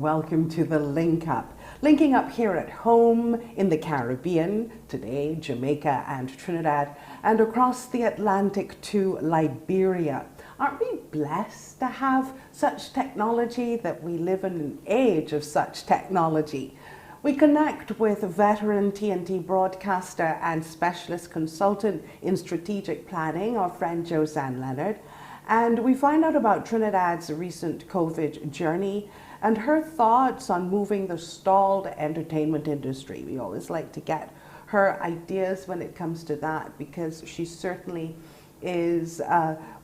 welcome to the Link Up. Linking up here at home in the Caribbean, today Jamaica and Trinidad, and across the Atlantic to Liberia. Aren't we blessed to have such technology, that we live in an age of such technology? We connect with veteran TNT broadcaster and specialist consultant in strategic planning, our friend Josanne Leonard, and we find out about Trinidad's recent COVID journey and her thoughts on moving the stalled entertainment industry. We always like to get her ideas when it comes to that, because she certainly is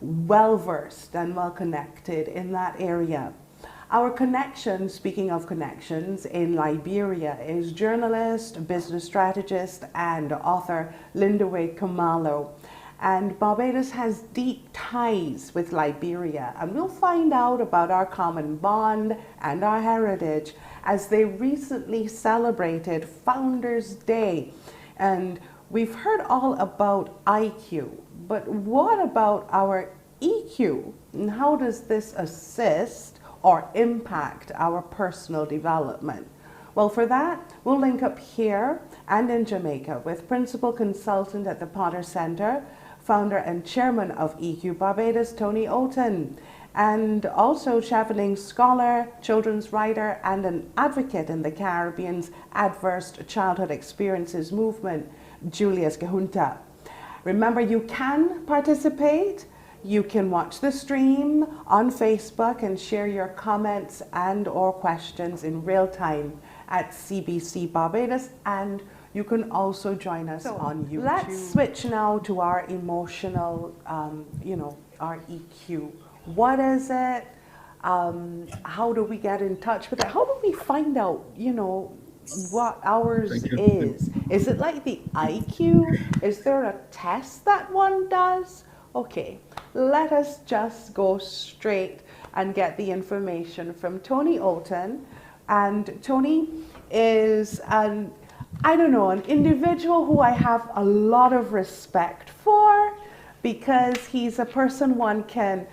well-versed and well-connected in that area. Our connection, speaking of connections, in Liberia is journalist, business strategist, and author Lindawe Kamalo. And Barbados has deep ties with Liberia, and we'll find out about our common bond and our heritage as they recently celebrated Founders Day. And we've heard all about IQ, but what about our EQ? And how does this assist or impact our personal development? Well, for that, we'll link up here and in Jamaica with Principal Consultant at the Potter Center, founder and chairman of EQ Barbados, Toney Olton, and also traveling scholar, children's writer, and an advocate in the Caribbean's adverse childhood experiences movement, Juleus Ghunta. Remember, you can participate. You can watch the stream on Facebook and share your comments and or questions in real time at CBC Barbados, and you can also join us on YouTube. Let's switch now to our emotional, our EQ. What is it? How do we get in touch with it? How do we find out, what ours is? Is it like the IQ? Is there a test that one does? Okay, let us just go straight and get the information from Toney Olton. And Toney is an individual who I have a lot of respect for, because he's a person one can,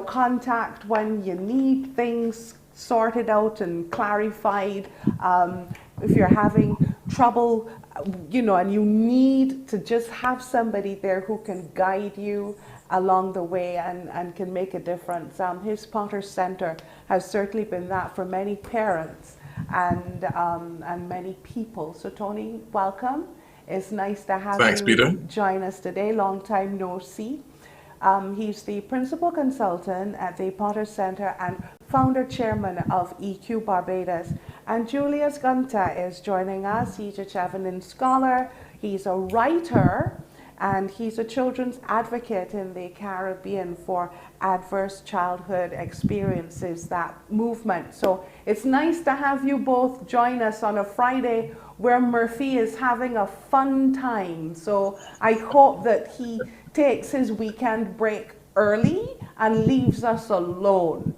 contact when you need things sorted out and clarified. If you're having trouble, and you need to just have somebody there who can guide you along the way and can make a difference. His Potter Center has certainly been that for many parents and many people. So Toney, welcome. It's nice to have you Peter. Join us today. Long time no see. He's the principal consultant at the Potter Center and founder chairman of EQ Barbados. And Juleus Ghunta is joining us. He's a Chevening scholar. He's a writer, and he's a children's advocate in the Caribbean for adverse childhood experiences, that movement. So it's nice to have you both join us on a Friday where Murphy is having a fun time. So I hope that he takes his weekend break early and leaves us alone.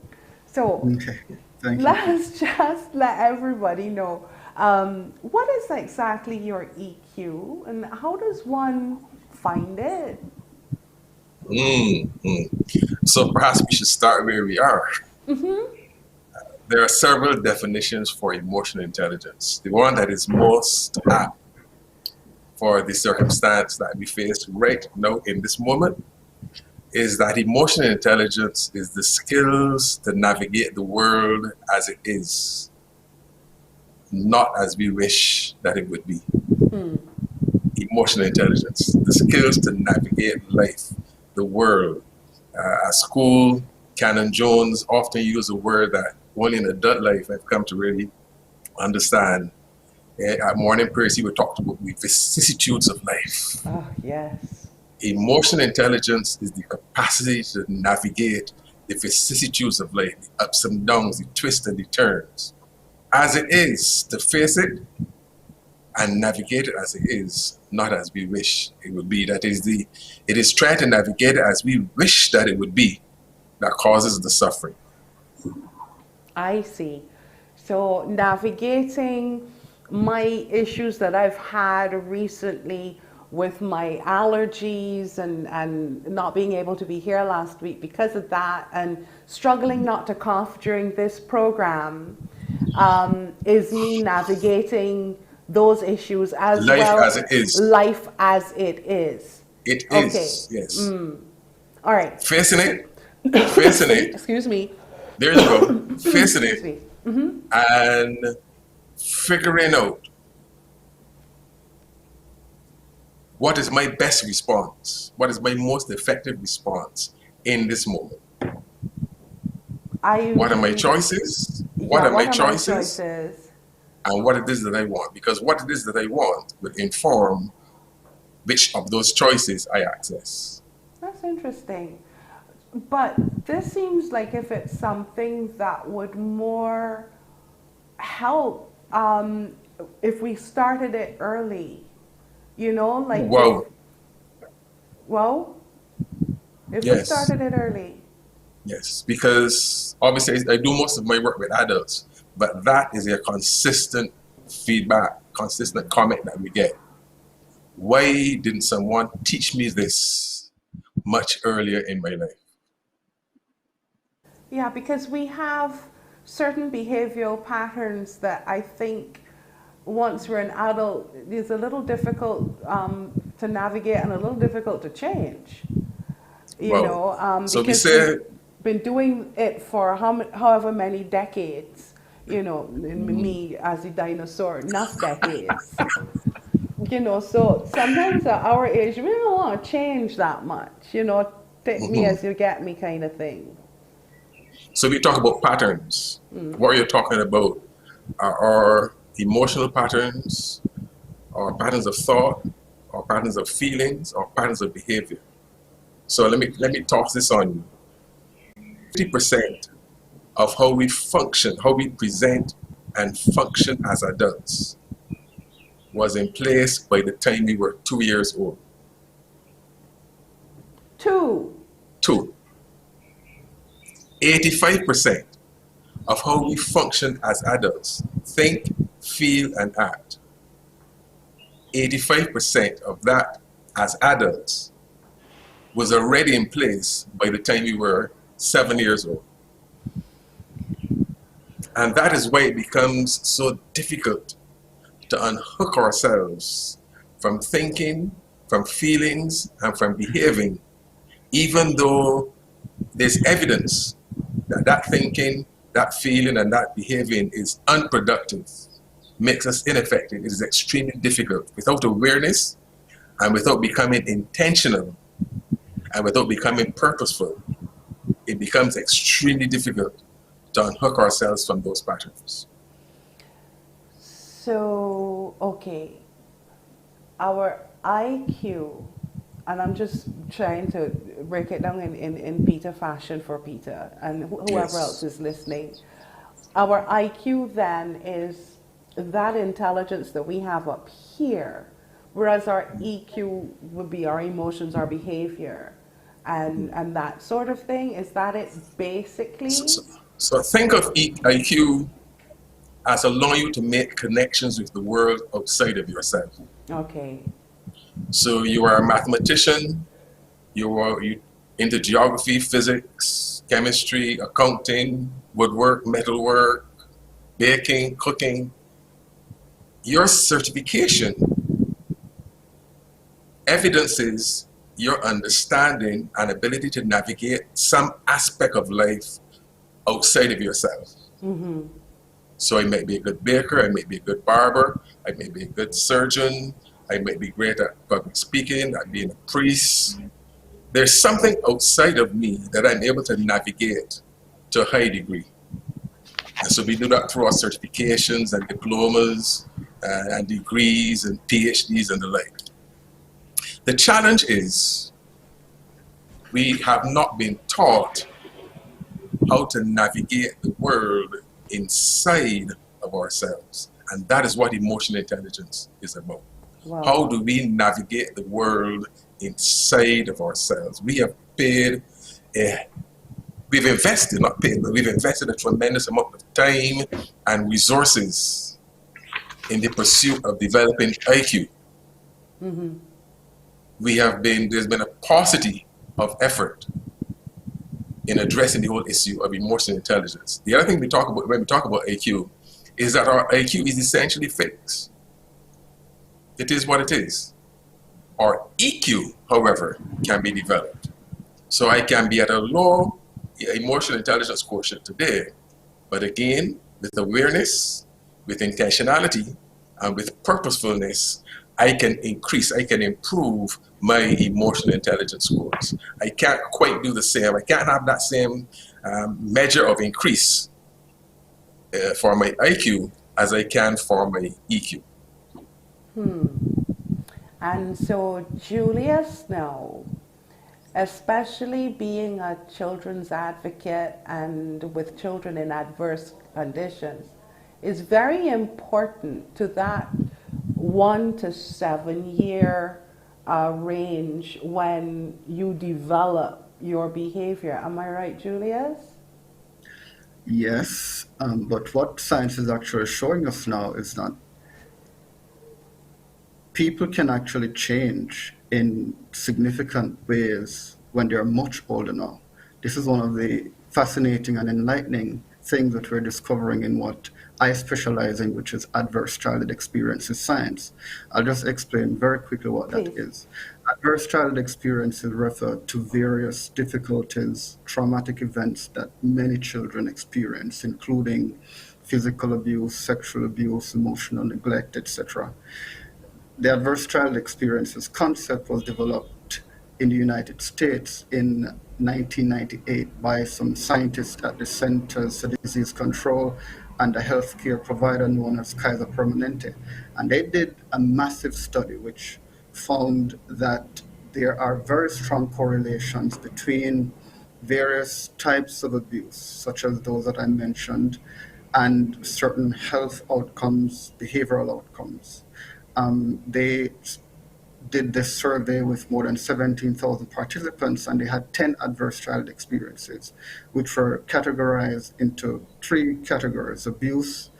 So okay. Thank let's just let everybody know, what is exactly your EQ and how does one find it? So perhaps we should start where we are. There are several definitions for emotional intelligence. The one that is most apt for the circumstance that we face right now in this moment is that emotional intelligence is the skills to navigate the world as it is, not as we wish that it would be. Emotional intelligence, the skills to navigate life, the world. At school, Canon Jones often used a word that only in adult life I've come to really understand. At morning prayers, he would talk about the vicissitudes of life. Oh, yes. Emotional intelligence is the capacity to navigate the vicissitudes of life, the ups and downs, the twists and the turns, as it is, to face it and navigate it as it is, not as we wish it would be. It is trying to navigate it as we wish that it would be that causes the suffering. I see. So navigating my issues that I've had recently with my allergies and not being able to be here last week because of that, and struggling not to cough during this program, is me navigating those issues as Life well. as it is. Life as it is. It Okay. is, yes. All right. Facing it, Excuse me. there you go. Facing Excuse it me. and figuring out what is my best response, what is my most effective response in this moment. What are my choices? What are my choices? And what it is that I want. Because what it is that I want will inform which of those choices I access. That's interesting. But this seems like if it's something that would more help if we started it early. You know, like if we started it early. Yes, because obviously I do most of my work with adults, but that is a consistent feedback, consistent comment that we get. Why didn't someone teach me this much earlier in my life? Yeah, because we have certain behavioral patterns that I think once we're an adult is a little difficult to navigate and a little difficult to change. You know, so because we've been doing it for however many decades. You know, me as a dinosaur, enough decades. You know, so sometimes at our age, we don't want to change that much. You know, take me as you get me kind of thing. So we talk about patterns. What you're talking about are emotional patterns, or patterns of thought, or patterns of feelings, or patterns of behavior. So let me toss this on you. 50% of how we function, how we present and function as adults was in place by the time we were 2 years old. Two. 85% of how we function as adults, think, feel, and act. 85% of that as adults was already in place by the time we were 7 years old. And that is why it becomes so difficult to unhook ourselves from thinking, from feelings, and from behaving, even though there's evidence that that thinking, that feeling, and that behaving is unproductive, makes us ineffective. It is extremely difficult. Without awareness and without becoming intentional and without becoming purposeful, it becomes extremely difficult to unhook ourselves from those patterns. So, okay, our IQ, and I'm just trying to break it down in Peter fashion for Peter and whoever else is listening. Our IQ then is that intelligence that we have up here, whereas our EQ would be our emotions, our behavior, and that sort of thing. Is that it basically? So think of IQ as allowing you to make connections with the world outside of yourself. Okay. So you are a mathematician, you into geography, physics, chemistry, accounting, woodwork, metalwork, baking, cooking. Your certification evidences your understanding and ability to navigate some aspect of life outside of yourself. So I might be a good baker, I might be a good barber, I may be a good surgeon, I might be great at public speaking, at being a priest. There's something outside of me that I'm able to navigate to a high degree. And so we do that through our certifications and diplomas and degrees and PhDs and the like. The challenge is we have not been taught how to navigate the world inside of ourselves. And that is what emotional intelligence is about. Wow. How do we navigate the world inside of ourselves? We have paid, we've invested, not paid, but we've invested a tremendous amount of time and resources in the pursuit of developing IQ. There's been a paucity of effort in addressing the whole issue of emotional intelligence. The other thing we talk about when we talk about IQ is that our IQ is essentially fixed. It is what it is. Our EQ, however, can be developed. So I can be at a low emotional intelligence quotient today, but again, with awareness, with intentionality, and with purposefulness, I can increase, I can improve my emotional intelligence scores. I can't quite do the same. I can't have that same measure of increase for my IQ as I can for my EQ. And so, Julius, now, especially being a children's advocate and with children in adverse conditions, is very important to that 1 to 7 year range when you develop your behavior. Am I right, Julius? Yes, but what science is actually showing us now is that people can actually change in significant ways when they're much older now. This is one of the fascinating and enlightening things that we're discovering in what I specialize in, which is adverse childhood experiences science. I'll just explain very quickly what that Please. is. Adverse childhood experiences refer to various difficulties, traumatic events that many children experience, including physical abuse, sexual abuse, emotional neglect, etc. The adverse child experiences concept was developed in the United States in 1998 by some scientists at the Centers for Disease Control and a healthcare provider known as Kaiser Permanente. And they did a massive study which found that there are very strong correlations between various types of abuse, such as those that I mentioned, and certain health outcomes, behavioral outcomes. They did this survey with more than 17,000 participants, and they had 10 adverse child experiences, which were categorized into 3 categories: abuse,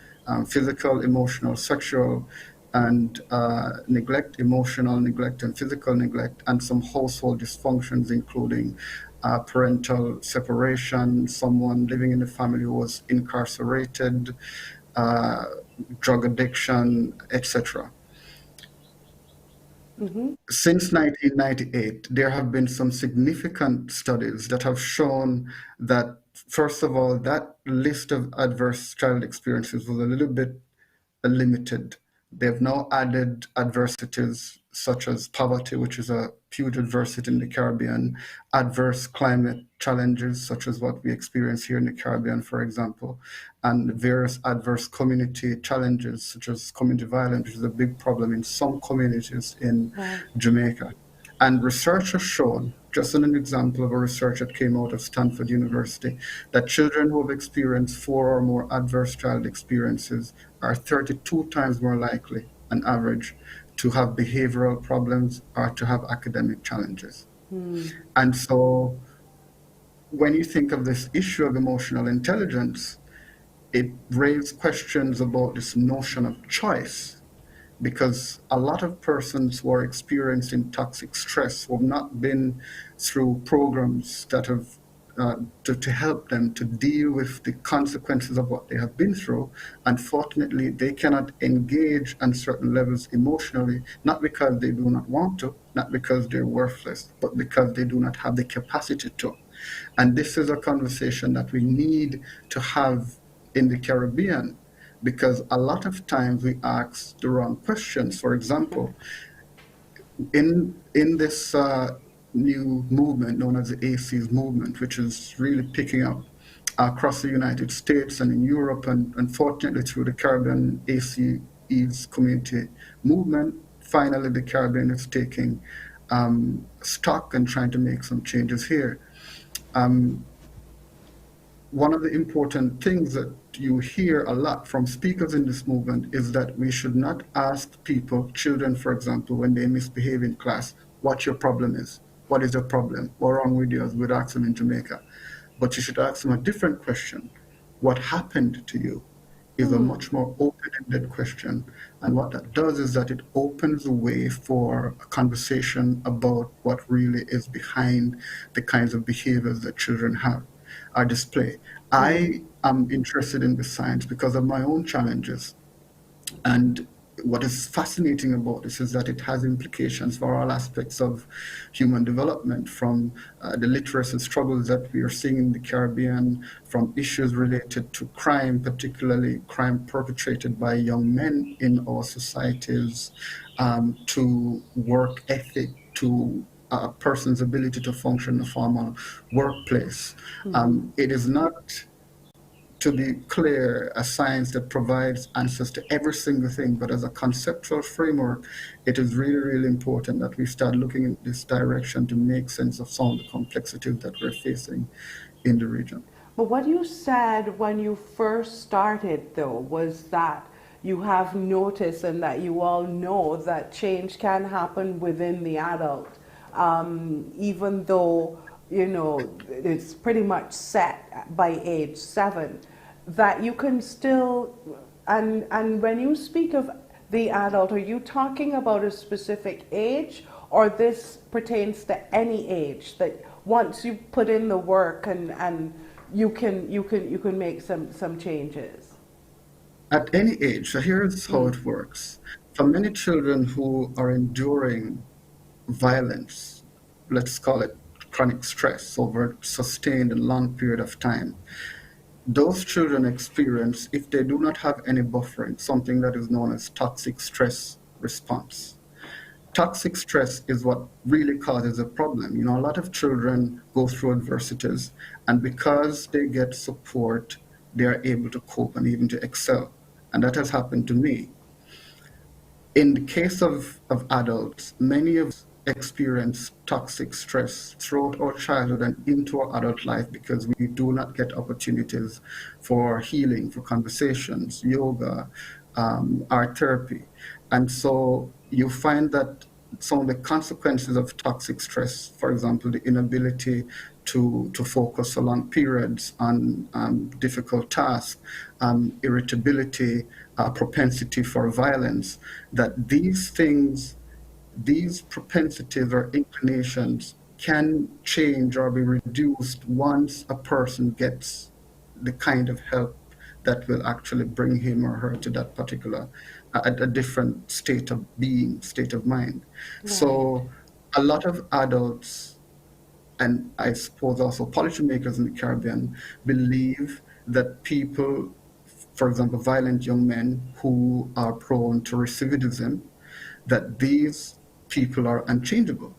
physical, emotional, sexual, and neglect, emotional neglect and physical neglect, and some household dysfunctions, including parental separation, someone living in the family who was incarcerated, drug addiction, etc. Since 1998, there have been some significant studies that have shown that, first of all, that list of adverse child experiences was a little bit limited. They've now added adversities such as poverty, which is a huge adversity in the Caribbean, adverse climate challenges, such as what we experience here in the Caribbean, for example, and various adverse community challenges, such as community violence, which is a big problem in some communities in Jamaica. And research has shown, just an example of a research that came out of Stanford University, that children who have experienced 4 or more adverse child experiences are 32 times more likely, on average, to have behavioral problems or to have academic challenges. And so when you think of this issue of emotional intelligence, it raises questions about this notion of choice, because a lot of persons who are experiencing toxic stress who have not been through programs that have to help them to deal with the consequences of what they have been through. Unfortunately, they cannot engage on certain levels emotionally, not because they do not want to, not because they're worthless, but because they do not have the capacity to. And this is a conversation that we need to have in the Caribbean, because a lot of times we ask the wrong questions. For example, in this new movement known as the ACEs movement, which is really picking up across the United States and in Europe, and unfortunately through the Caribbean ACEs community movement, finally the Caribbean is taking stock and trying to make some changes here. One of the important things that you hear a lot from speakers in this movement is that we should not ask people, children, for example, when they misbehave in class, what your problem is. What is your problem? What's wrong with you, as we'd ask them in Jamaica? But you should ask them a different question. What happened to you is a much more open-ended question. And what that does is that it opens the way for a conversation about what really is behind the kinds of behaviors that children have, display. I I'm interested in the science because of my own challenges. And what is fascinating about this is that it has implications for all aspects of human development, from the literacy struggles that we are seeing in the Caribbean, from issues related to crime, particularly crime perpetrated by young men in our societies, to work ethic, to a person's ability to function in a formal workplace. It is not, to be clear, a science that provides answers to every single thing, but as a conceptual framework, it is really, really important that we start looking in this direction to make sense of some of the complexities that we're facing in the region. But what you said when you first started, though, was that you have noticed and that you all know that change can happen within the adult, even though, you know, it's pretty much set by age 7, that you can still, and when you speak of the adult, are you talking about a specific age, or this pertains to any age, that once you put in the work and you can make some changes? At any age, so here's how it works. For many children who are enduring violence, let's call it chronic stress over a sustained and long period of time, those children experience, if they do not have any buffering, something that is known as toxic stress response. Toxic stress is what really causes a problem. You know, a lot of children go through adversities, and because they get support, they are able to cope and even to excel. And that has happened to me. In the case of adults, many of us experience toxic stress throughout our childhood and into our adult life because we do not get opportunities for healing, for conversations, yoga, art therapy. And so you find that some of the consequences of toxic stress, for example, the inability to focus for long periods on difficult tasks, irritability, propensity for violence, that these things, these propensities or inclinations can change or be reduced once a person gets the kind of help that will actually bring him or her to that particular, a different state of being, state of mind. Right. So a lot of adults, and I suppose also policymakers in the Caribbean, believe that people, for example, violent young men who are prone to recidivism, that these people are unchangeable.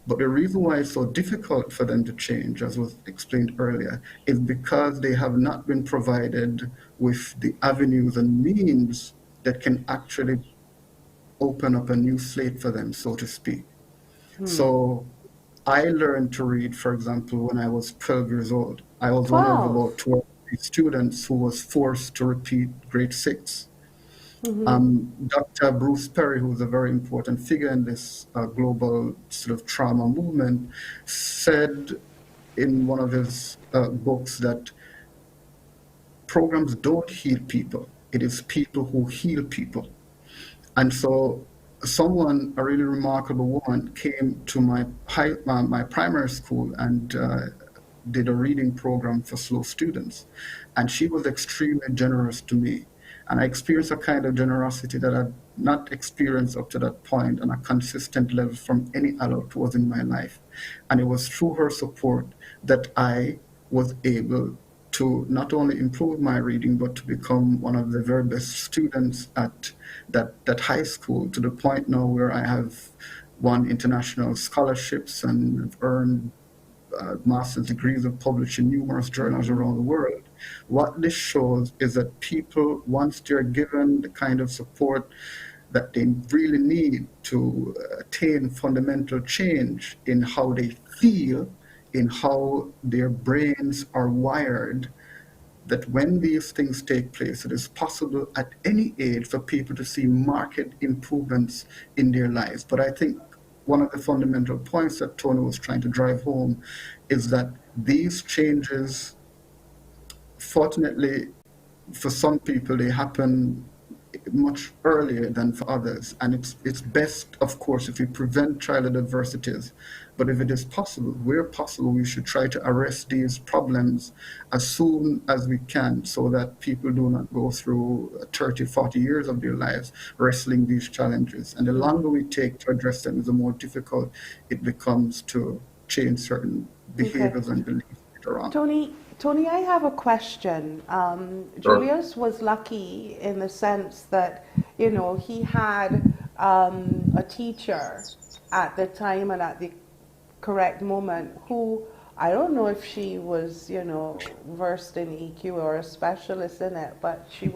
But the reason why it's so difficult for them to change, as was explained earlier, is because they have not been provided with the avenues and means that can actually open up a new slate for them, so to speak. So I learned to read, for example, when I was 12 years old. I was one of 12. about 12 students who was forced to repeat grade 6. Dr. Bruce Perry, who is a very important figure in this global sort of trauma movement, said in one of his books that programs don't heal people. It is people who heal people. And so someone, a really remarkable woman, came to my primary school and did a reading program for slow students. And she was extremely generous to me. And I experienced a kind of generosity that I'd not experienced up to that point on a consistent level from any adult who was in my life. And it was through her support that I was able to not only improve my reading, but to become one of the very best students at that high school, to the point now where I have won international scholarships and have earned master's degrees and published in numerous journals around the world. What this shows is that people, once they're given the kind of support that they really need to attain fundamental change in how they feel, in how their brains are wired, that when these things take place, it is possible at any age for people to see marked improvements in their lives. But I think one of the fundamental points that Toney was trying to drive home is that these changes, fortunately, for some people, they happen much earlier than for others. And it's best, of course, if we prevent childhood adversities. But if it is possible, where possible, we should try to arrest these problems as soon as we can so that people do not go through 30, 40 years of their lives wrestling these challenges. And the longer we take to address them, the more difficult it becomes to change certain behaviors and beliefs later on. Toney, I have a question. Juleus was lucky in the sense that, he had a teacher at the time and at the correct moment who, I don't know if she was, versed in EQ or a specialist in it, but she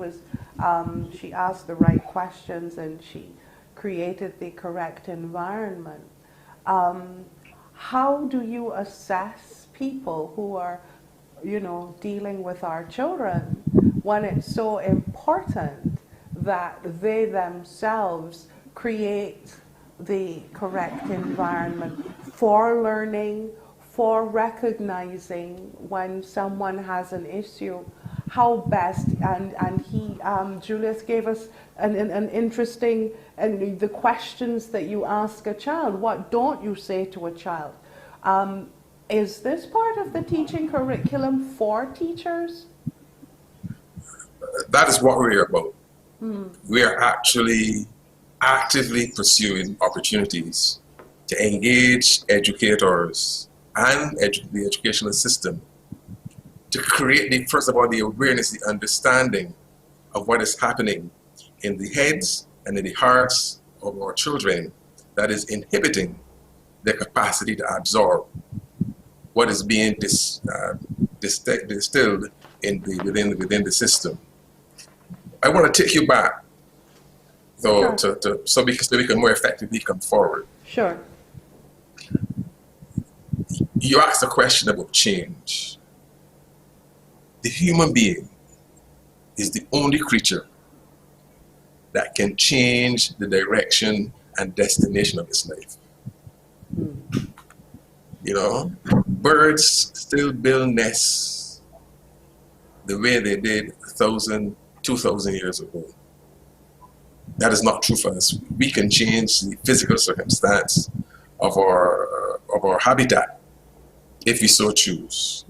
asked the right questions and she created the correct environment. How do you assess people who are dealing with our children when it's so important that they themselves create the correct environment for learning, for recognizing when someone has an issue, how best, and Julius gave us an interesting, and the questions that you ask a child, what don't you say to a child? Is this part of the teaching curriculum for teachers? That is what we're about. We are actually actively pursuing opportunities to engage educators and the educational system to create, first of all, the awareness, the understanding of what is happening in the heads and in the hearts of our children that is inhibiting their capacity to absorb what is being distilled within the system. I want to take you back, though, Sure. so we can more effectively come forward. Sure. You asked a question about change. The human being is the only creature that can change the direction and destination of its life. Birds still build nests the way they did 1,000, 2,000 years ago. That is not true for us. We can change the physical circumstance of our habitat if we so choose.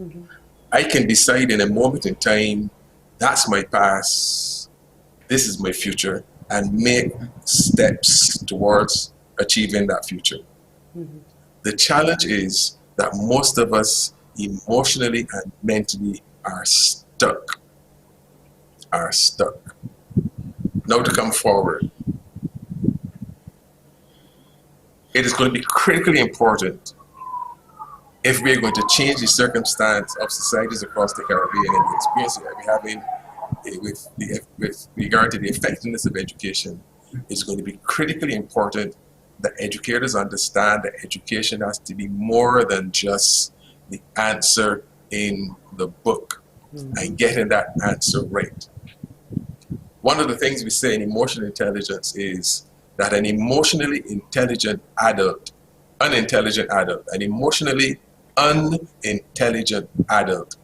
I can decide in a moment in time, that's my past, this is my future, and make steps towards achieving that future. The challenge is that most of us emotionally and mentally are stuck. Now to come forward, it is going to be critically important if we're going to change the circumstance of societies across the Caribbean and the experience that we're having with regard to the effectiveness of education. It's going to be critically important that educators understand that education has to be more than just the answer in the book and getting that answer right. One of the things we say in emotional intelligence is that an emotionally intelligent adult, an emotionally unintelligent adult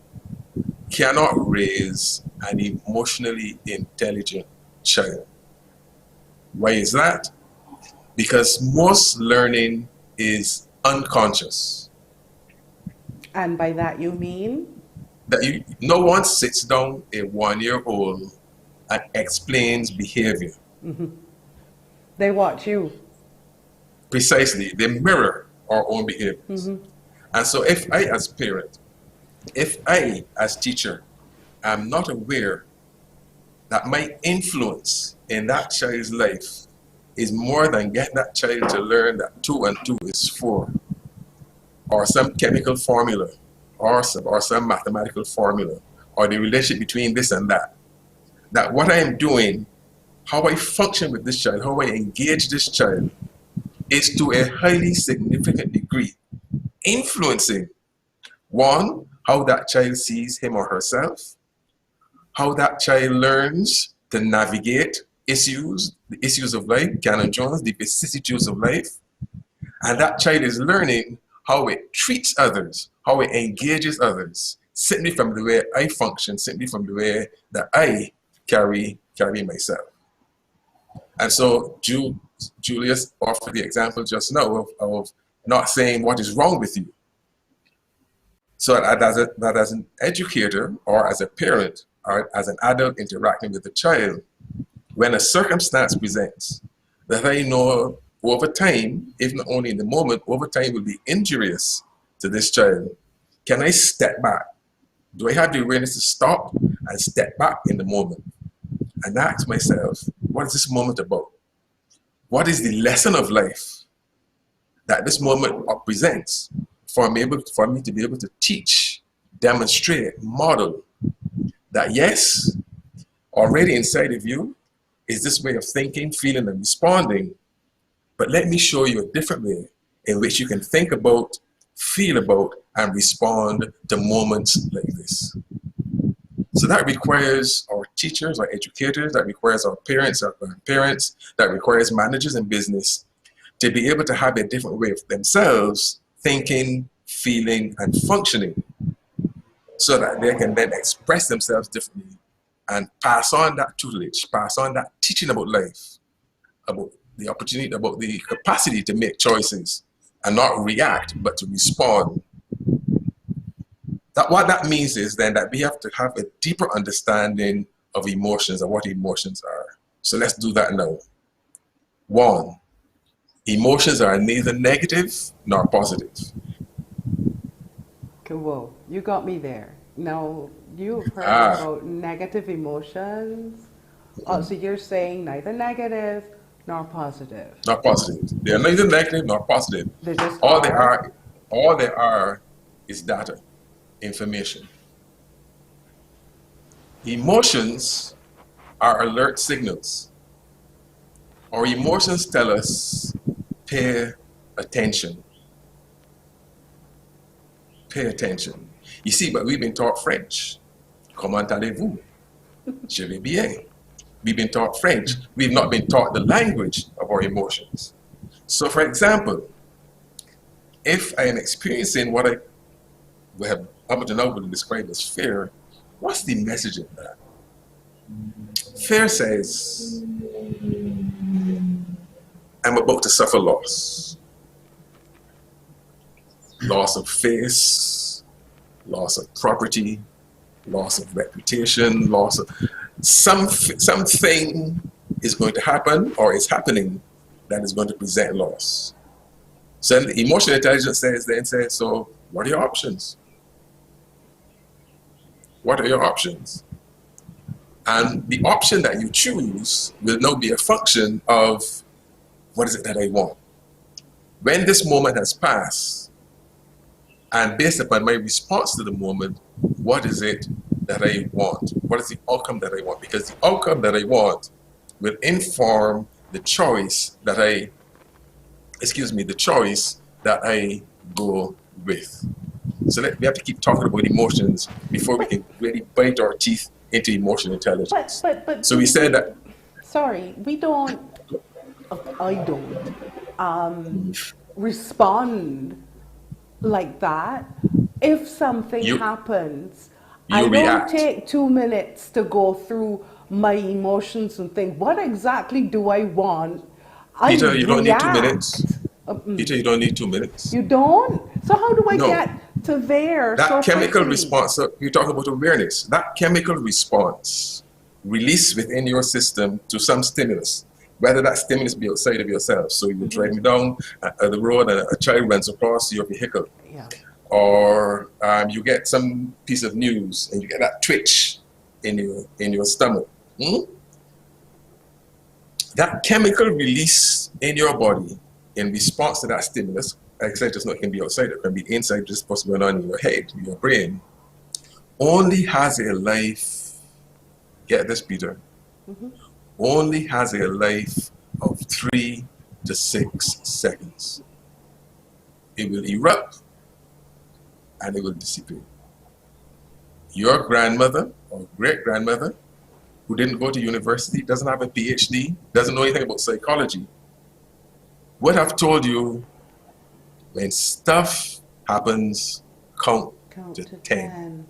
cannot raise an emotionally intelligent child. Why is that? Because most learning is unconscious. And by that you mean? That no one sits down a 1-year-old and explains behavior. They watch you. Precisely, they mirror our own behaviors. And so if I as parent, if I as teacher am not aware that my influence in that child's life is more than getting that child to learn that 2 and 2 is 4, or some chemical formula, or some mathematical formula, or the relationship between this and that what I am doing, how I function with this child, how I engage this child, is to a highly significant degree influencing, one, how that child sees him or herself, how that child learns to navigate issues, the issues of life, Canon Jones, the vicissitudes of life, and that child is learning how it treats others, how it engages others, simply from the way I function, simply from the way that I carry myself. And so Julius offered the example just now of not saying what is wrong with you. So that as an educator or as a parent or as an adult interacting with a child, when a circumstance presents that I know over time, if not only in the moment, over time will be injurious to this child, can I step back? Do I have the awareness to stop and step back in the moment and ask myself, what is this moment about? What is the lesson of life that this moment presents for me to be able to teach, demonstrate, model that yes, already inside of you is this way of thinking, feeling, and responding, but let me show you a different way in which you can think about, feel about, and respond to moments like this. So that requires our teachers, our educators, that requires our parents, our grandparents, that requires managers in business to be able to have a different way of themselves thinking, feeling, and functioning so that they can then express themselves differently and pass on that tutelage, pass on that teaching about life, about the opportunity, about the capacity to make choices and not react, but to respond. What that means is then that we have to have a deeper understanding of emotions and what emotions are. So let's do that now. 1, emotions are neither negative nor positive. Cool. You got me there. Now, you've heard about negative emotions. Oh, so you're saying neither negative nor positive. Not positive. They are neither negative nor positive. They just all are. they are is data, information. Emotions are alert signals. Our emotions tell us, pay attention. Pay attention. You see, but we've been taught French. Comment allez-vous? Je vais bien. We've been taught French. We've not been taught the language of our emotions. So, for example, if I am experiencing what I have up to now would describe as fear, what's the message of that? Fear says, I'm about to suffer loss. Loss of face, loss of property, loss of reputation, loss of something is going to happen or is happening that is going to present loss. So emotional intelligence says, so what are your options? What are your options? And the option that you choose will now be a function of what is it that I want. When this moment has passed, and based upon my response to the moment, what is it that I want? What is the outcome that I want? Because the outcome that I want will inform the choice that I go with. So we have to keep talking about emotions before we can really bite our teeth into emotional intelligence. But so we said that. Sorry, I don't respond like that. If something happens, I don't take 2 minutes to go through my emotions and think, what exactly do I want? Peter, you don't need 2 minutes. Peter, you don't need 2 minutes. You don't? So how do I get to there? That chemical response, so you talk about awareness, that chemical response released within your system to some stimulus, whether that stimulus be outside of yourself. So you're driving down the road and a child runs across your vehicle. Yeah. Or you get some piece of news and you get that twitch in your stomach. That chemical release in your body in response to that stimulus, like I said, just not can be outside, it can be inside, just what's going on in your head, in your brain, only has a life, get this, Peter, only has a life of 3 to 6 seconds. It will erupt and it will disappear. Your grandmother or great-grandmother who didn't go to university, doesn't have a PhD, doesn't know anything about psychology, would have told you when stuff happens, count to 10.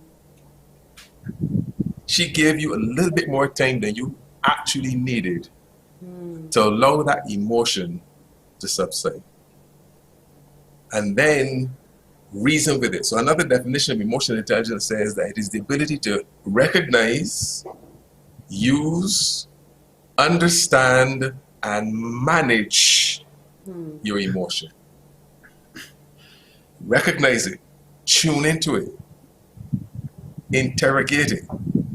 She gave you a little bit more time than you actually needed to allow that emotion to subside. And then reason with it. So another definition of emotional intelligence says that it is the ability to recognize, use, understand, and manage your emotion. Recognize it, tune into it, interrogate it.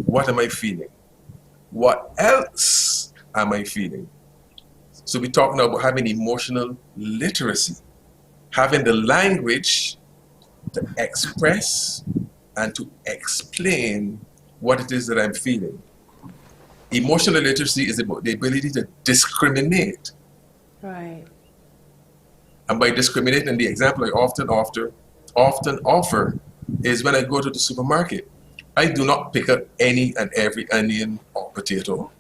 What am I feeling? What else am I feeling? So we're talking about having emotional literacy, having the language to express and to explain what it is that I'm feeling. Emotional literacy is about the ability to discriminate. Right. And by discriminating, the example I often offer is when I go to the supermarket. I do not pick up any and every onion or potato.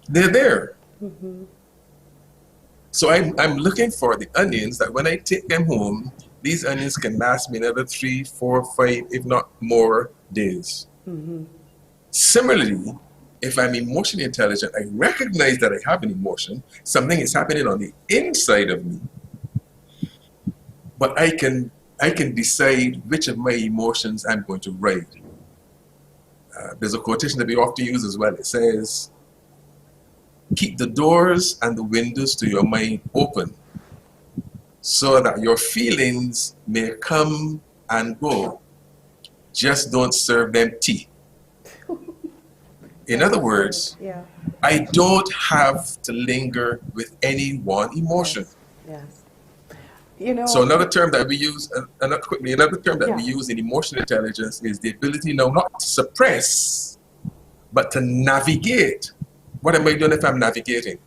They're there. So I'm looking for the onions that when I take them home, these onions can last me another 3, 4, 5, if not more days. Similarly, if I'm emotionally intelligent, I recognize that I have an emotion, something is happening on the inside of me. But I can decide which of my emotions I'm going to ride. There's a quotation that we often use as well. It says, keep the doors and the windows to your mind open so that your feelings may come and go. Just don't serve them tea. In other words, I don't have to linger with any one emotion. Yes. You know, So another term that we use, another term that we use in emotional intelligence is the ability now not to suppress, but to navigate. What am I doing if I'm navigating?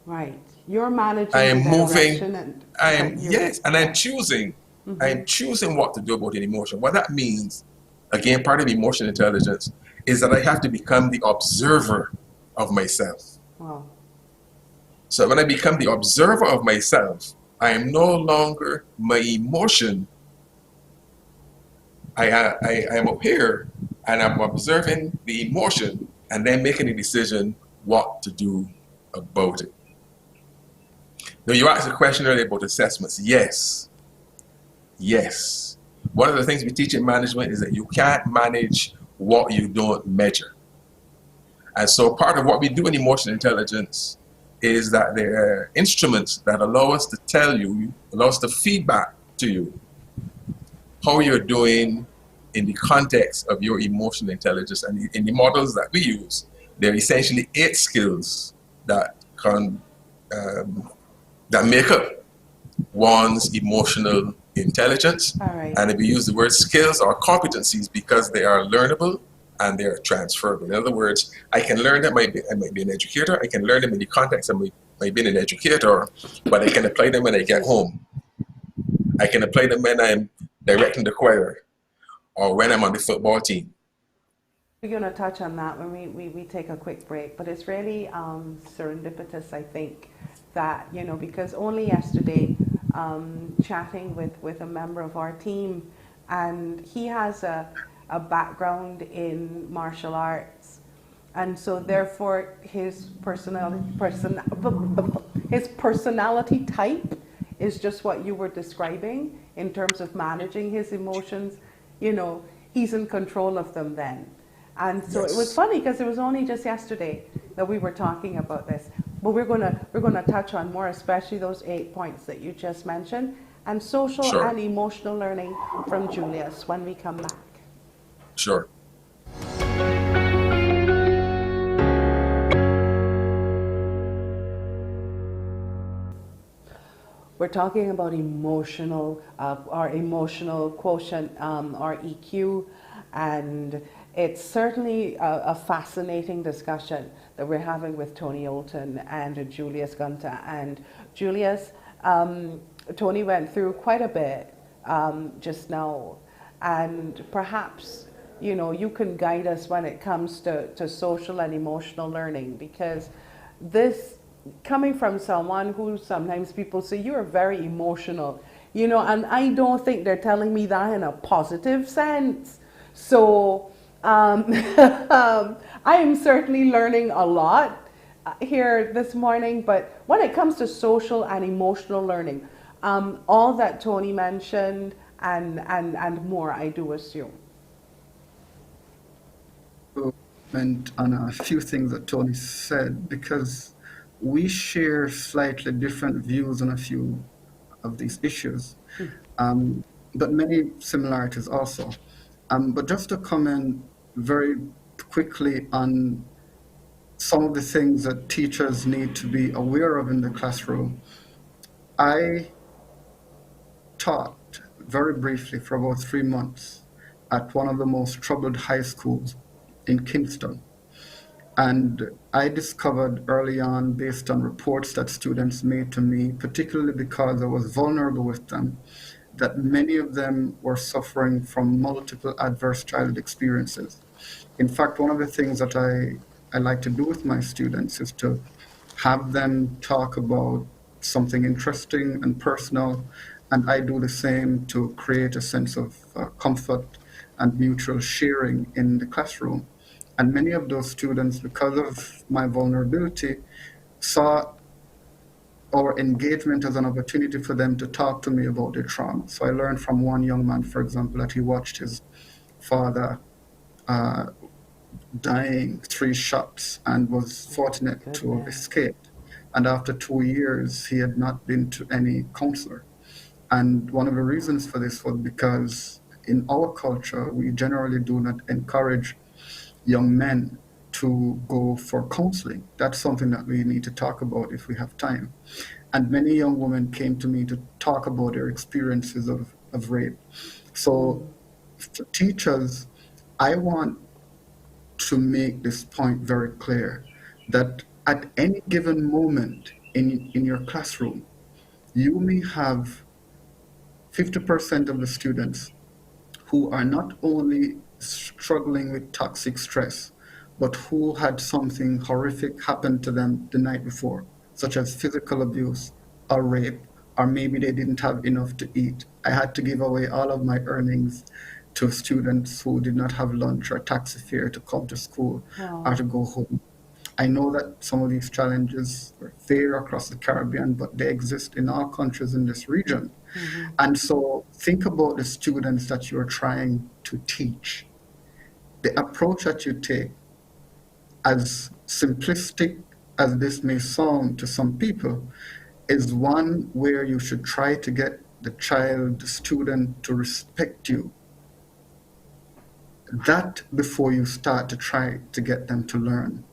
right. You're managing I am the moving. direction I'm choosing. I'm choosing what to do about an emotion. What that means, again, part of emotional intelligence is that I have to become the observer of myself. Wow. So when I become the observer of myself, I am no longer my emotion. I am up here and I'm observing the emotion and then making a decision what to do about it. Now you asked a question earlier about assessments. Yes. One of the things we teach in management is that you can't manage what you don't measure. And so part of what we do in emotional intelligence is that there are instruments that allow us to tell you, allow us to feedback to you how you're doing in the context of your emotional intelligence. And in the models that we use, there are essentially 8 skills that that make up one's emotional intelligence. All right. And if we use the word skills or competencies because they are learnable and they are transferable. In other words, I can learn them. I might be an educator. I can learn them in the context of my being an educator, but I can apply them when I get home. I can apply them when I'm directing the choir or when I'm on the football team. We're going to touch on that when we take a quick break, but it's really serendipitous, I think, that, you know, because only yesterday, chatting with a member of our team, and he has a background in martial arts, and so therefore his personality type is just what you were describing in terms of managing his emotions. You know, he's in control of them then. And so It was funny because it was only just yesterday that we were talking about this. But we're gonna touch on more, especially those 8 points that you just mentioned, and social and emotional learning from Juleus when we come back. Sure. We're talking about our emotional quotient, our EQ, and it's certainly a fascinating discussion that we're having with Toney Olton and Juleus Ghunta. And Juleus, Toney went through quite a bit just now, and perhaps, you know, you can guide us when it comes to social and emotional learning, because this, coming from someone who sometimes people say you're very emotional, you know, and I don't think they're telling me that in a positive sense. So I am certainly learning a lot here this morning, but when it comes to social and emotional learning, all that Tony mentioned and more, I do assume. Comment on a few things that Tony said because we share slightly different views on a few of these issues, um, but many similarities also. But just to comment very quickly on some of the things that teachers need to be aware of in the classroom, I taught very briefly for about 3 months at one of the most troubled high schools in Kingston. And I discovered early on, based on reports that students made to me, particularly because I was vulnerable with them, that many of them were suffering from multiple adverse childhood experiences. In fact, one of the things that I like to do with my students is to have them talk about something interesting and personal, and I do the same to create a sense of comfort and mutual sharing in the classroom. And many of those students, because of my vulnerability, saw our engagement as an opportunity for them to talk to me about their trauma. So I learned from one young man, for example, that he watched his father uh, dying 3 shots and was fortunate to have Goodness. escaped. And after 2 years, he had not been to any counselor. And one of the reasons for this was because in our culture, we generally do not encourage young men to go for counseling. That's something that we need to talk about if we have time. And many young women came to me to talk about their experiences of rape. So for teachers, I want to make this point very clear that at any given moment in your classroom, you may have 50% of the students who are not only struggling with toxic stress, but who had something horrific happen to them the night before, such as physical abuse or rape, or maybe they didn't have enough to eat. I had to give away all of my earnings to students who did not have lunch or taxi fare to come to school or Oh, to go home. I know that some of these challenges are there across the Caribbean, but they exist in all countries in this region. And so think about the students that you're trying to teach. The approach that you take, as simplistic as this may sound to some people, is one where you should try to get the child, the student to respect you. That before you start to try to get them to learn.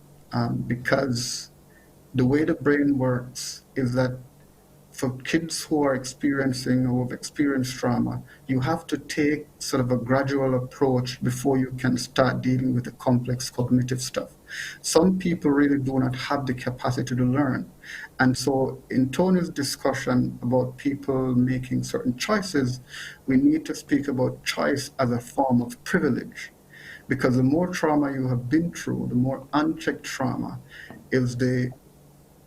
Because the way the brain works is that for kids who are experiencing or have experienced trauma, you have to take sort of a gradual approach before you can start dealing with the complex cognitive stuff. Some people really do not have the capacity to learn. And so, in Tony's discussion about people making certain choices, we need to speak about choice as a form of privilege. Because the more trauma you have been through, the more unchecked trauma is the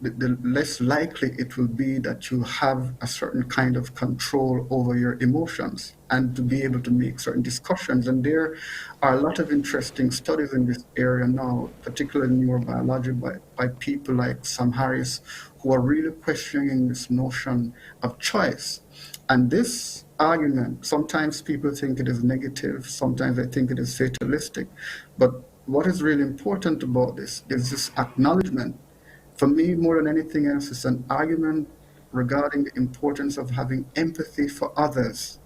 less likely it will be that you have a certain kind of control over your emotions and to be able to make certain discussions. And there are a lot of interesting studies in this area now, particularly in neurobiology by people like Sam Harris, who are really questioning this notion of choice. And this argument, sometimes people think it is negative, sometimes they think it is fatalistic. But what is really important about this is this acknowledgement. For me, more than anything else, it's an argument regarding the importance of having empathy for others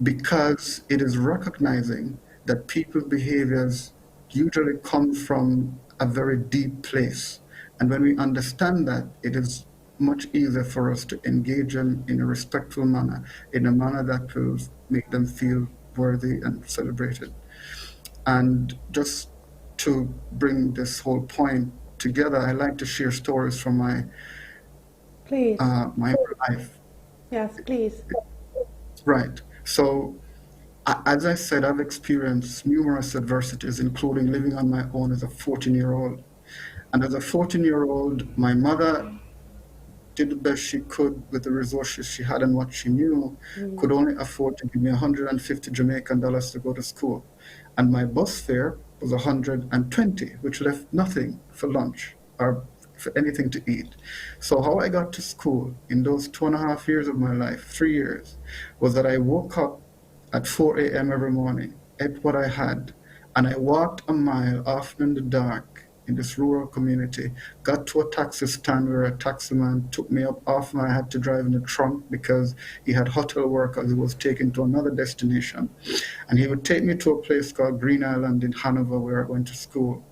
because it is recognizing that people's behaviors usually come from a very deep place. And when we understand that, it is much easier for us to engage them in a respectful manner, in a manner that will make them feel worthy and celebrated. And just to bring this whole point together, I like to share stories from please. my own life. Yes, please. Right. So, as I said, I've experienced numerous adversities, including living on my own as a 14-year-old. And as a 14-year-old, my mother did the best she could with the resources she had and what she knew, could only afford to give me 150 Jamaican dollars to go to school. And my bus fare was 120, which left nothing for lunch or for anything to eat. So how I got to school in those 2.5 years of my life, 3 years, was that I woke up at 4 a.m. every morning, ate what I had, and I walked a mile, often in the dark, in this rural community, got to a taxi stand where a taxi man took me up. Often I had to drive in the trunk because he had hotel workers he was taking to another destination. And he would take me to a place called Green Island in Hanover where I went to school.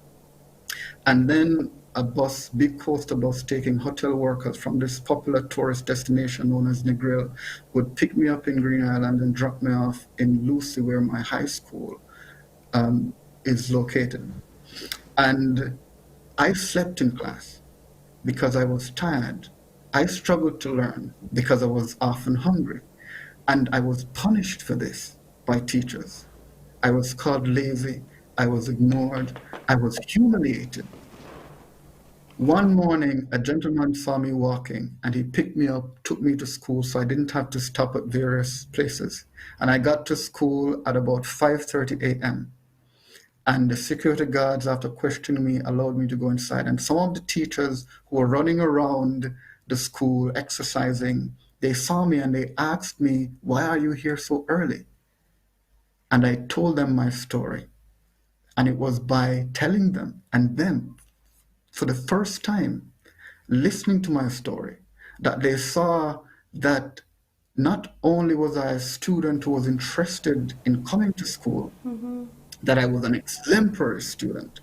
And then a bus, big coaster bus taking hotel workers from this popular tourist destination known as Negril, would pick me up in Green Island and drop me off in Lucy, where my high school is located. And I slept in class because I was tired. I struggled to learn because I was often hungry. And I was punished for this by teachers. I was called lazy. I was ignored. I was humiliated. One morning, a gentleman saw me walking and he picked me up, took me to school so I didn't have to stop at various places. And I got to school at about 5:30 a.m. And the security guards, after questioning me, allowed me to go inside. And some of the teachers who were running around the school exercising, they saw me and they asked me, "Why are you here so early?" And I told them my story. And it was by telling them and them, for the first time, listening to my story, that they saw that not only was I a student who was interested in coming to school, that I was an exemplary student,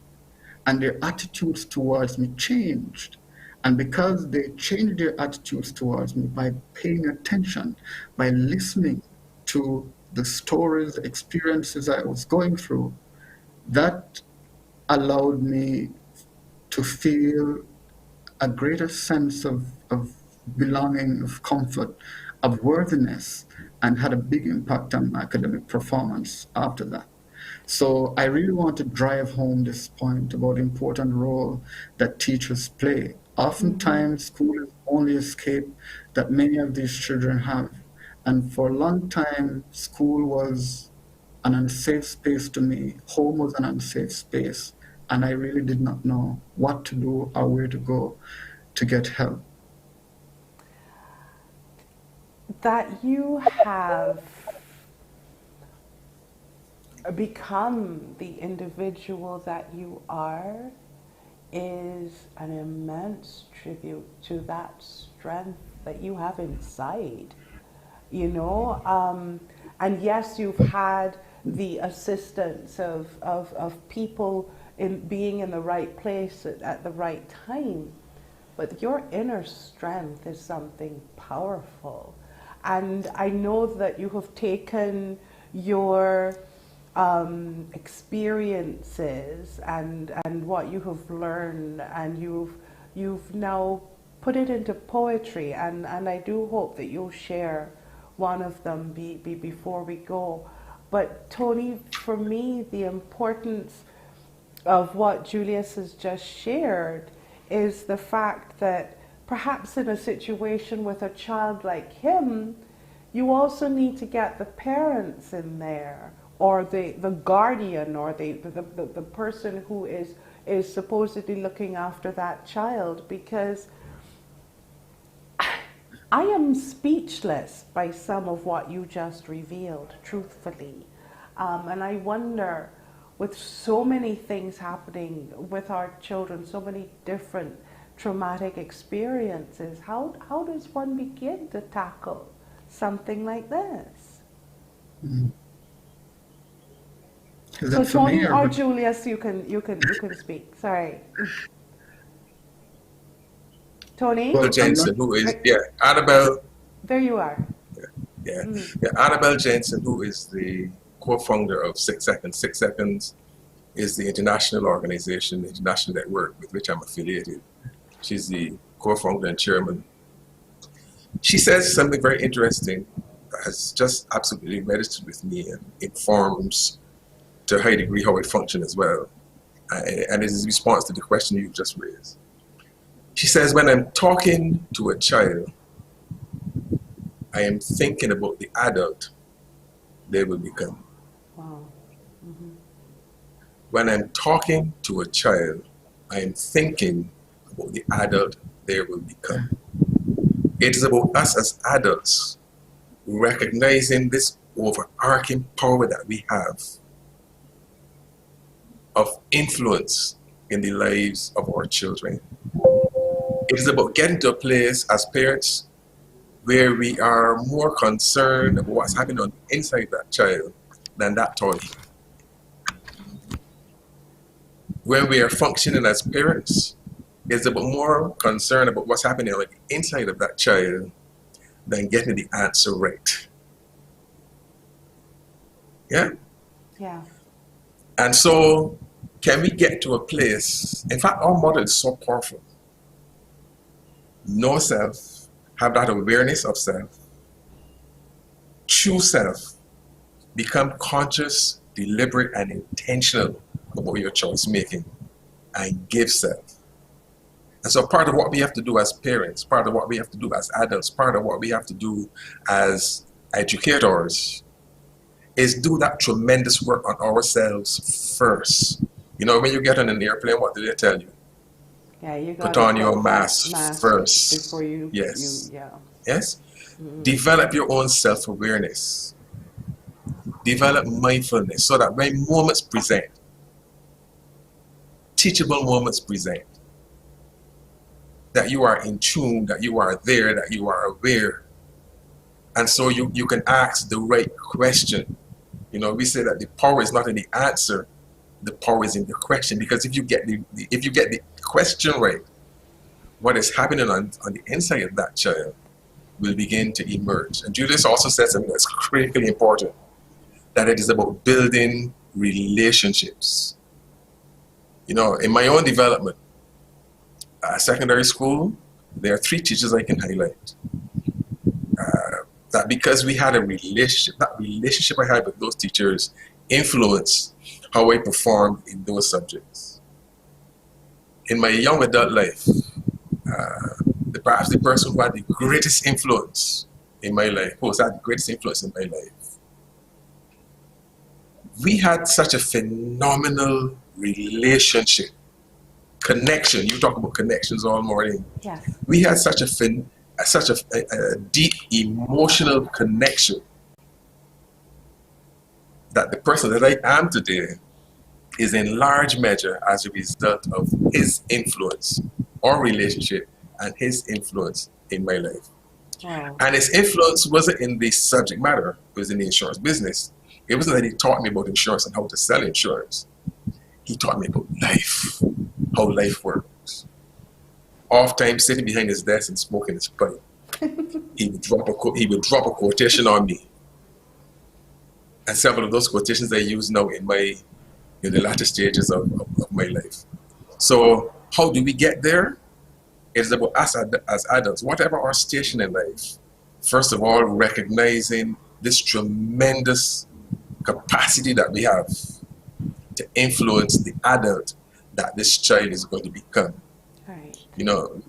and their attitudes towards me changed. And because they changed their attitudes towards me by paying attention, by listening to the stories, the experiences I was going through, that allowed me to feel a greater sense of belonging, of comfort, of worthiness, and had a big impact on my academic performance after that. So I really want to drive home this point about the important role that teachers play. Oftentimes, school is the only escape that many of these children have. And for a long time, school was an unsafe space to me. Home was an unsafe space. And I really did not know what to do or where to go to get help. That you have become the individual that you are is an immense tribute to that strength that you have inside, you know. And yes, you've had the assistance of people in being in the right place at the right time, but your inner strength is something powerful. And I know that you have taken your experiences and what you have learned, and you've now put it into poetry, and I do hope that you'll share one of them before we go. But Toney, for me, the importance of what Juleus has just shared is the fact that perhaps in a situation with a child like him, you also need to get the parents in there, or the guardian, or the person who is supposedly looking after that child, because I am speechless by some of what you just revealed, truthfully. And I wonder, with so many things happening with our children, so many different traumatic experiences, how does one begin to tackle something like this? Is So that for me Toney or or Julius, you can speak. Sorry. Toney? well, I'm not. Jensen, who is, Annabelle, There you are. Annabelle Jensen, who is the co-founder of 6 Seconds. 6 Seconds is the international organization, the international network with which I'm affiliated. She's the co-founder and chairman. She says something very interesting that has just absolutely registered with me and informs to a high degree how I function as well. And it is in response to the question you just raised. She says, when I'm talking to a child, I am thinking about the adult they will become. Wow. Mm-hmm. When I'm talking to a child, I am thinking about the adult they will become. It is about us as adults recognizing this overarching power that we have of influence in the lives of our children. It is about getting to a place as parents where we are more concerned about what's happening on the inside that child than that toy. When we are functioning as parents, it's about more concerned about what's happening on the inside of that child than getting the answer right. Yeah? Yeah. And so, can we get to a place, in fact, our model is so powerful. Know self, have that awareness of self, choose self, become conscious, deliberate, and intentional about your choice making, and give self. And so part of what we have to do as parents, part of what we have to do as adults, part of what we have to do as educators is do that tremendous work on ourselves first. You know, when you get on an airplane, what do they tell you? Yeah, you Put gotta on your put mask that first. before you. Yes. Yeah. Yes? Develop your own self-awareness. Develop mindfulness so that when moments present, teachable moments present, that you are in tune, that you are there, that you are aware. And so you can ask the right question. You know, we say that the power is not in the answer, the power is in the question. Because if you get the question right, what is happening on the inside of that child will begin to emerge. And Juleus also said something that's critically important, that it is about building relationships. You know, in my own development, secondary school, there are 3 teachers I can highlight. That because we had a relationship, that relationship I had with those teachers influenced how I performed in those subjects. In my young adult life, perhaps the person who had the greatest influence in my life, who has had the greatest influence in my life, we had such a phenomenal relationship. Connection, you talk about connections all morning. Yes. We had such a deep emotional connection that the person that I am today is in large measure as a result of his influence or relationship and his influence in my life. Wow. And his influence wasn't in the subject matter, it was in the insurance business. It wasn't that he taught me about insurance and how to sell insurance. He taught me about life, how life works. Oftentimes sitting behind his desk and smoking his pipe, he would drop a quotation on me. And several of those quotations I use now in the latter stages of my life. So how do we get there? It's about us as adults, whatever our station in life, first of all, recognizing this tremendous capacity that we have to influence the adult that this child is going to become. Right. You know,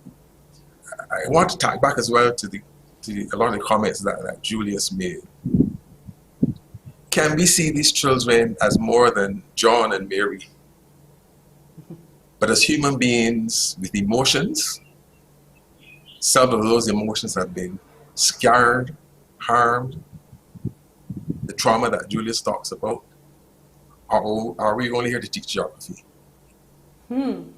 I want to talk back as well to a lot of the comments that Juleus made. Can we see these children as more than John and Mary, but as human beings with emotions? Some of those emotions have been scarred, harmed, the trauma that Juleus talks about. Are we only here to teach geography? Can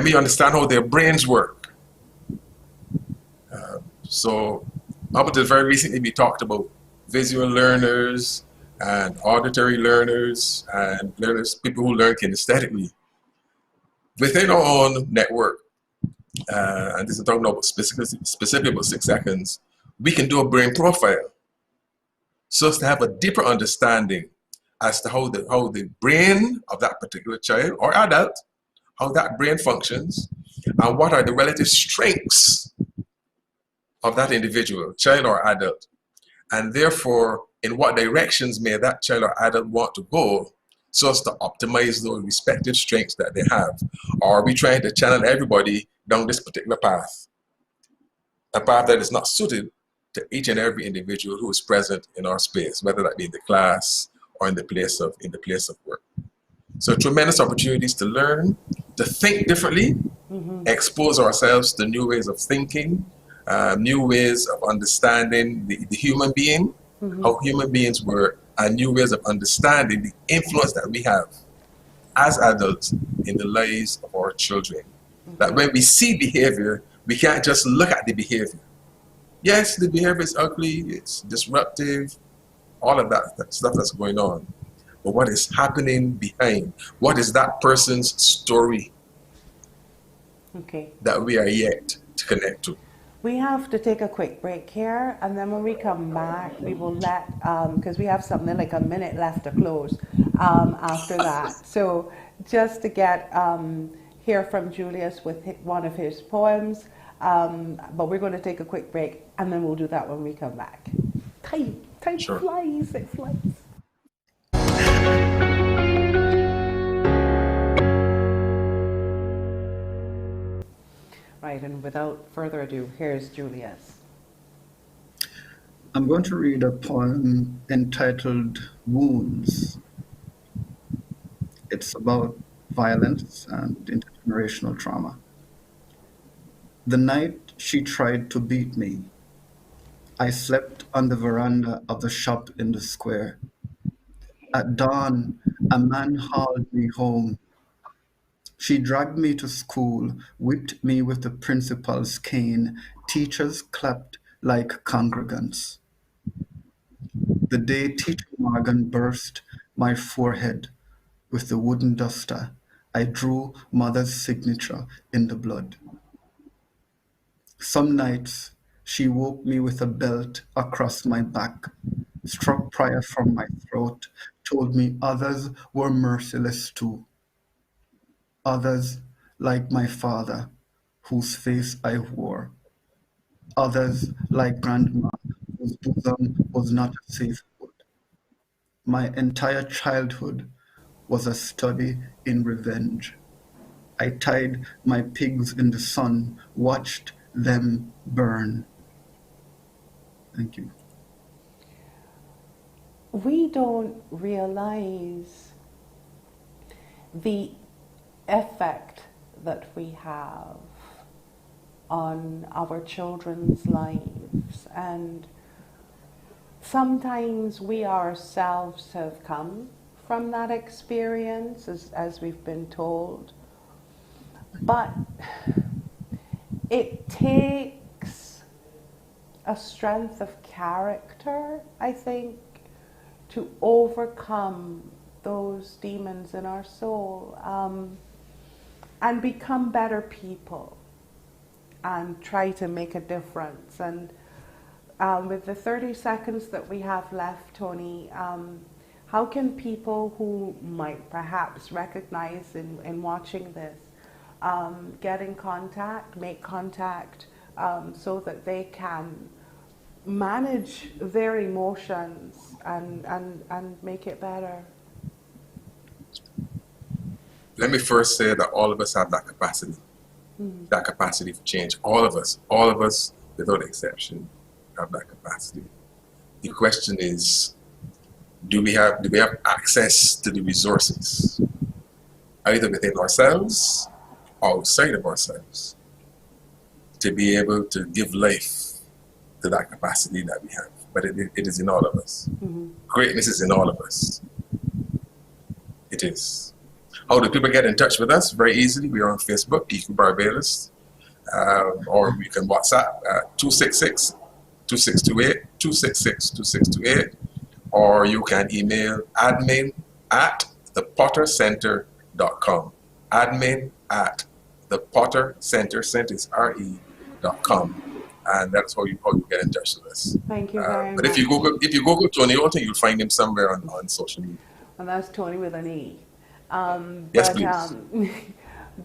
we understand how their brains work? So up until very recently, we talked about visual learners and auditory learners and learners, people who learn kinesthetically. Within our own network, and this is talking about specifically about 6 seconds, we can do a brain profile so as to have a deeper understanding as to how the brain of that particular child or adult, how that brain functions, and what are the relative strengths of that individual, child or adult, and therefore in what directions may that child or adult want to go so as to optimize those respective strengths that they have. Or are we trying to channel everybody down this particular path, a path that is not suited to each and every individual who is present in our space, whether that be in the class or in the place of work. So tremendous opportunities to learn, to think differently, expose ourselves to new ways of thinking, new ways of understanding the human being, how human beings were, and new ways of understanding the influence that we have as adults in the lives of our children. That when we see behavior, we can't just look at the behavior. Yes, the behavior is ugly, it's disruptive, all of that stuff that's going on. But what is happening behind? What is that person's story Okay. that we are yet to connect to? We have to take a quick break here, and then when we come back, we will let, because we have something like a minute left to close after that. So just to get, hear from Juleus with one of his poems, but we're going to take a quick break, and then we'll do that when we come back. Time Sure. flies, it flies. Right, and without further ado, here's Julius. I'm going to read a poem entitled Wounds. It's about violence and intergenerational trauma. The night she tried to beat me, I slept on the veranda of the shop in the square. At dawn, a man hauled me home. She dragged me to school, whipped me with the principal's cane. Teachers clapped like congregants. The day Teacher Morgan burst my forehead with the wooden duster, I drew mother's signature in the blood. Some nights she woke me with a belt across my back, struck prior from my throat, told me others were merciless too. Others, like my father, whose face I wore. Others, like grandma, whose bosom was not a safe wood. My entire childhood was a study in revenge. I tied my pigs in the sun, watched them burn. Thank you. We don't realize the effect that we have on our children's lives, and sometimes we ourselves have come from that experience, as we've been told, but it takes a strength of character, I think, to overcome those demons in our soul, and become better people and try to make a difference. And with the 30 seconds that we have left, Toney, how can people who might perhaps recognize in watching this get in contact, make contact, so that they can manage their emotions and make it better? Let me first say that all of us have that capacity for change. All of us, without exception, have that capacity. The question is, do we have access to the resources, either within ourselves or outside of ourselves, to be able to give life to that capacity that we have? But it is in all of us. Greatness is in all of us. It is. How do people get in touch with us? Very easily. We are on Facebook, EQB Barbados, or you can WhatsApp 266-2628, or you can email admin@thepottercenter.com. Admin@thepottercenter, RE.com. And that's how you get in touch with us. Thank you very much. But if you Google Toney Olton, you'll find him somewhere on social media. And that's Toney with an E. Yes, please.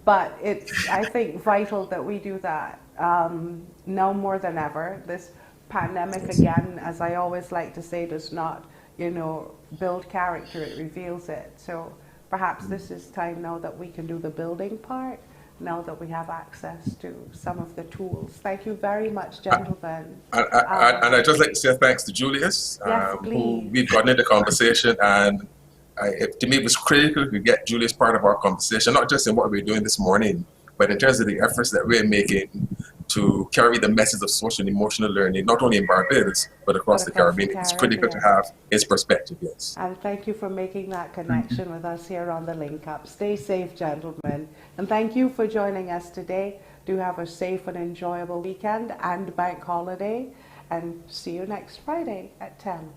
But it's, I think, vital that we do that now more than ever. This pandemic, again, as I always like to say, does not, build character, it reveals it. So perhaps this is time now that we can do the building part, now that we have access to some of the tools. Thank you very much, gentlemen. And I'd just like to say thanks to Juleus, Yes, who please. we've gotten into conversation, and To me, it was critical to get Juleus part of our conversation, not just in what we're doing this morning, but in terms of the efforts that we're making to carry the message of social and emotional learning, not only in Barbados, but across the Caribbean. It's critical to have his perspective, yes. And thank you for making that connection with us here on the Link Up. Stay safe, gentlemen. And thank you for joining us today. Do have a safe and enjoyable weekend and bank holiday. And see you next Friday at 10.